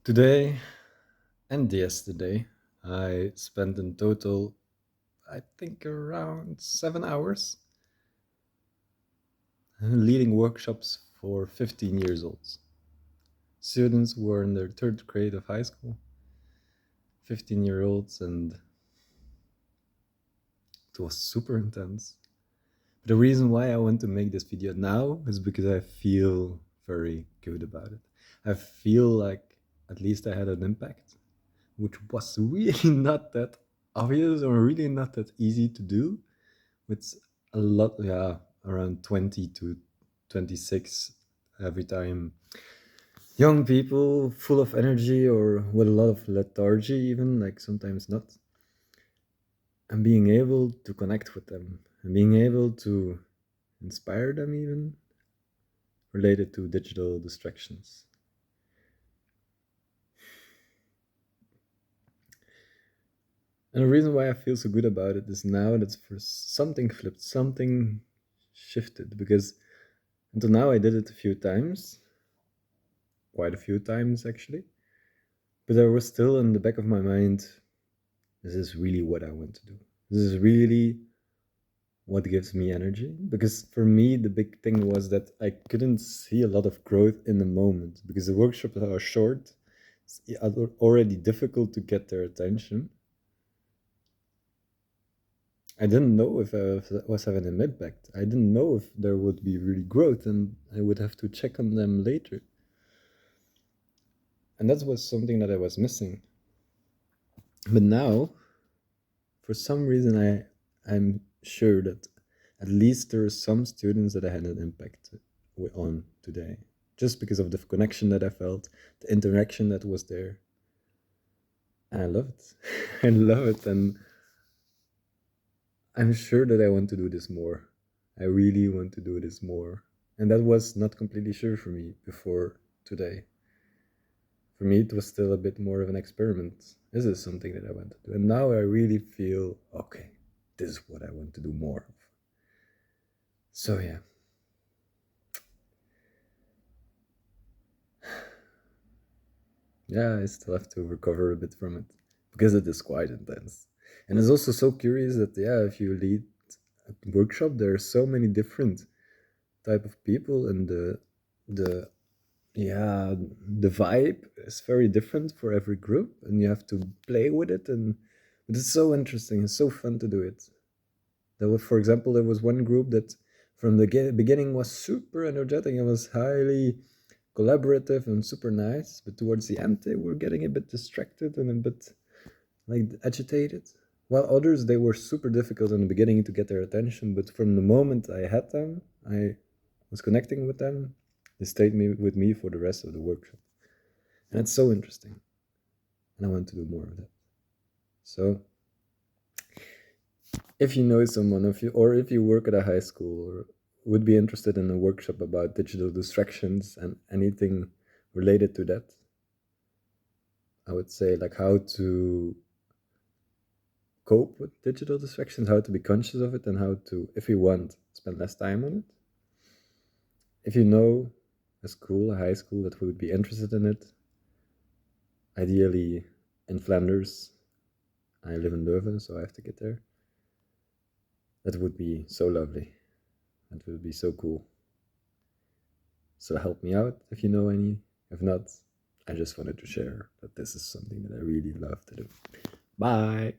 Today and yesterday, I spent in total, I think, around 7 hours leading workshops for 15 years olds. Students who were in their third grade of high school, 15-year-olds, and it was super intense. But the reason why I want to make this video now is because I feel very good about it. I feel like at least I had an impact, which was really not that obvious or really not that easy to do with a lot, around 20 to 26 every time. Young people full of energy or with a lot of lethargy, even like sometimes not. And being able to connect with them and being able to inspire them, even related to digital distractions. And the reason why I feel so good about it is now that for something flipped, something shifted, because until now I did it a few times, quite a few times actually, but there was still in the back of my mind, this is really what I want to do. This is really what gives me energy. Because for me, the big thing was that I couldn't see a lot of growth in the moment because the workshops are short. It's already difficult to get their attention. I didn't know if I was having an impact. I didn't know if there would be really growth, and I would have to check on them later. And that was something that I was missing. But now, for some reason, I'm sure that at least there are some students that I had an impact on today, just because of the connection that I felt, the interaction that was there. And I love it. I love it, and I'm sure that I want to do this more. I really want to do this more. And that was not completely sure for me before today. For me, it was still a bit more of an experiment. This is something that I want to do. And now I really feel, okay, this is what I want to do more of. So yeah. Yeah, I still have to recover a bit from it because it is quite intense. And it's also so curious that, yeah, if you lead a workshop, there are so many different type of people, and the yeah, the vibe is very different for every group, and you have to play with it. And but it's so interesting. It's so fun to do it. There was, for example, there was one group that from the beginning was super energetic and was highly collaborative and super nice, but towards the end they were getting a bit distracted and a bit like agitated. While others, they were super difficult in the beginning to get their attention, but from the moment I had them, I was connecting with them, they stayed with me for the rest of the workshop. And it's so interesting. And I want to do more of that. So if you know someone, if you work at a high school or would be interested in a workshop about digital distractions and anything related to that, I would say like how to cope with digital distractions, how to be conscious of it, and how to, if you want, spend less time on it. If you know a school, a high school that would be interested in it, ideally in Flanders. I live in Leuven, so I have to get there. That would be so lovely. That would be so cool. So help me out if you know any. If not, I just wanted to share that this is something that I really love to do. Bye.